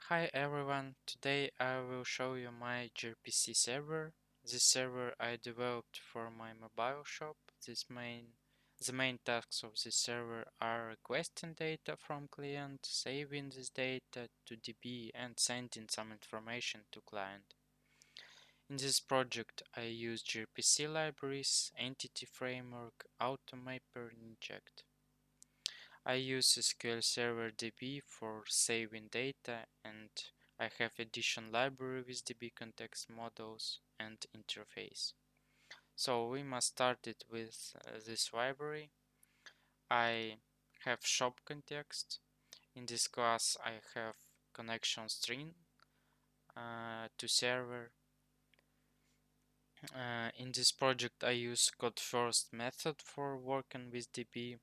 Hi everyone, today I will show you my gRPC server. This server I developed for my mobile shop. The main tasks of this server are requesting data from client, saving this data to DB and sending some information to client. In this project I use gRPC libraries, EntityFramework, AutoMapper Ninject. I use SQL Server DB for saving data, and I have addition library with DB context models and interface. So we must start it with this library. I have shop context. In this class I have connection string to server. In this project I use code first method for working with DB.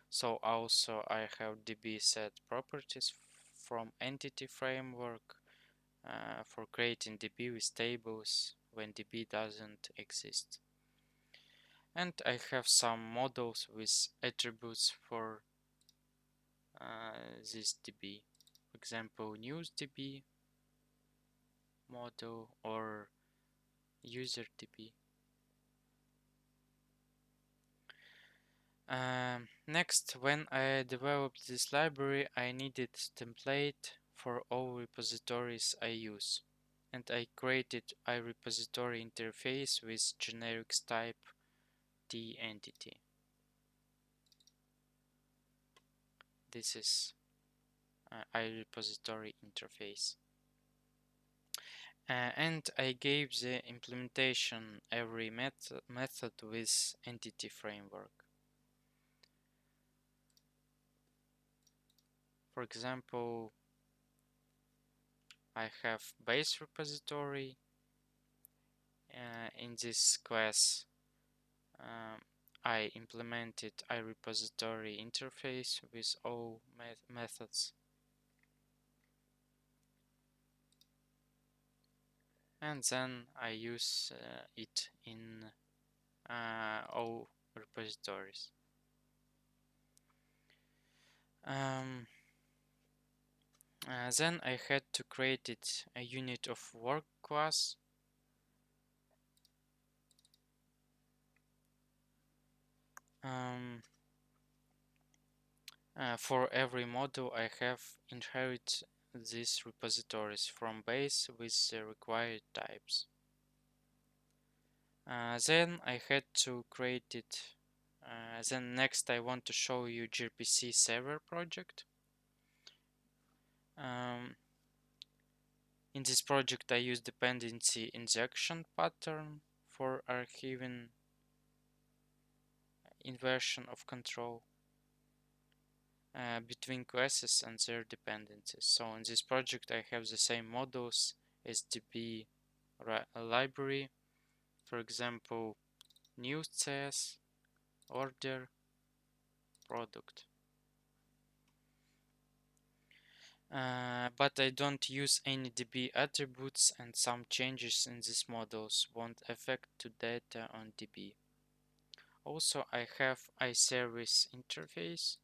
So also I have DB set properties from EntityFramework for creating DB with tables when DB doesn't exist. And I have some models with attributes for this DB. For example, news DB model or user DB. Next, when I developed this library, I needed template for all repositories I use, and I created a repository interface with generics type tEntity. This is a repository interface. And I gave the implementation every method with EntityFramework. For example, I have base repository. In this class, I implemented a repository interface with all methods. And then I use it in all repositories. Then I had to create a unit of work class. For every module I have inherit these repositories from base with the required types. Then I had to create it. Then next I want to show you gRPC server project. In this project I use dependency injection pattern for archiving inversion of control between classes and their dependencies. So in this project I have the same models as DB library, for example, news CS, order, product. But I don't use any DB attributes, and some changes in these models won't affect the data on DB. Also, I have a service interface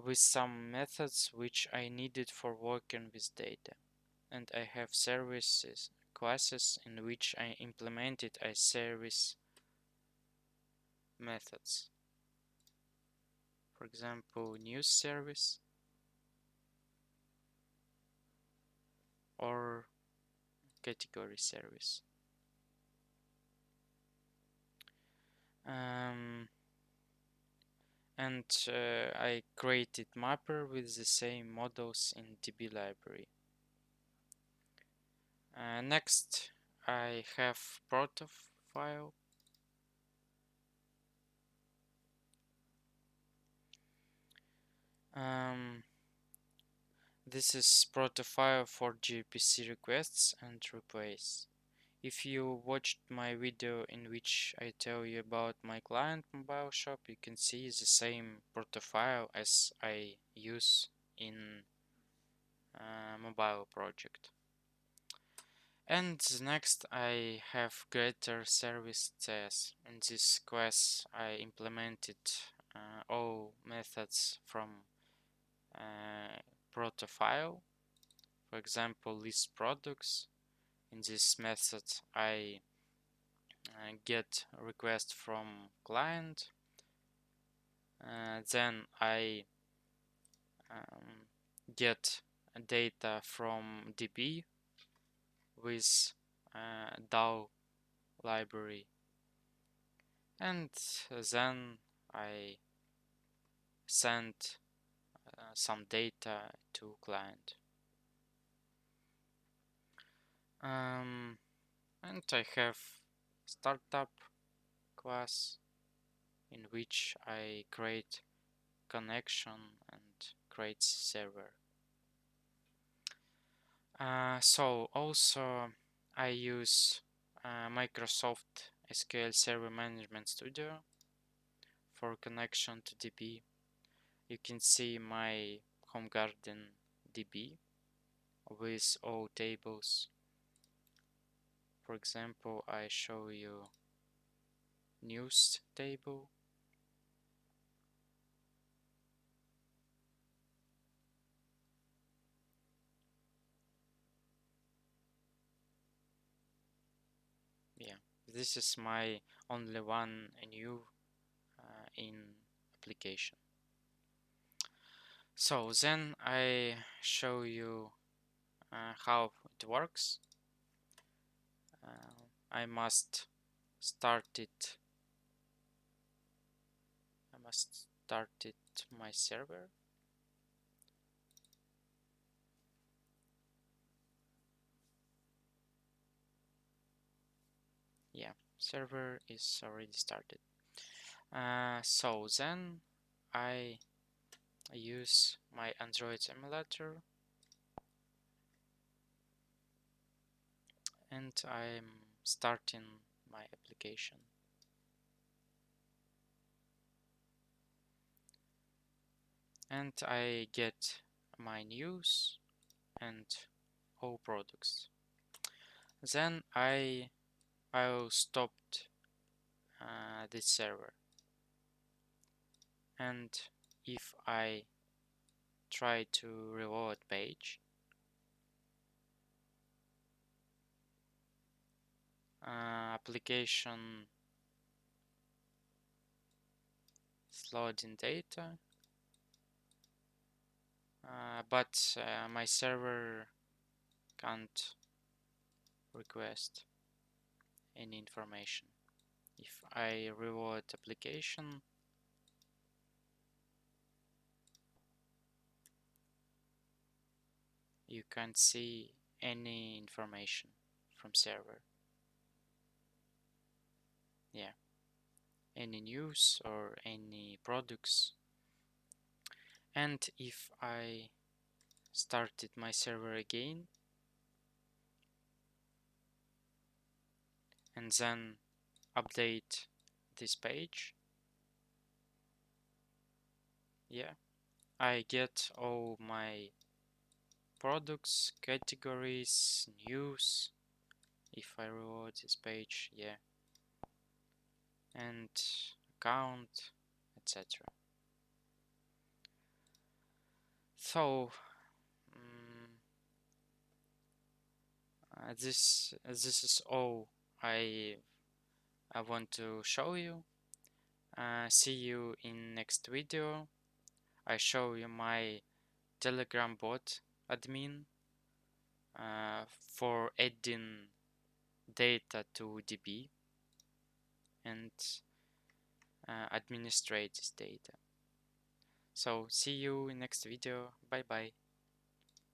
with some methods which I needed for working with data. And I have services classes in which I implemented a service methods. For example, news service or category service. And I created mapper with the same models in DB library. Next, I have protofile. This is protofile for gRPC requests and replace. If you watched my video in which I tell you about my client mobile shop, you can see the same protofile as I use in mobile project. And next I have greater service CS. In this class I implemented all methods from proto file, for example list products. In this method I get a request from client, then I get data from DB with DAO library, and then I send some data to client. And I have startup class in which I create connection and create server. So also I use Microsoft SQL Server Management Studio for connection to DB. You can see my home garden DB with all tables. For example, I show you news table. Yeah, this is my only one new in application. So then I show you how it works. I must start it. My server. Yeah, server is already started. So then I use my Android emulator, and I'm starting my application. And I get my news and all products. Then I'll stop this server, and if I try to reload page, application is loading data, but my server can't request any information. If I reload application, you can't see any information from server. Yeah, any news or any products. And if I started my server again and then update this page, yeah, I get all my products, categories, news. If I reload this page, yeah, and account, etc. So this is all I want to show you. See you in next video. I show you my Telegram bot admin for adding data to DB and administrate this data. So see you in next video. Bye bye.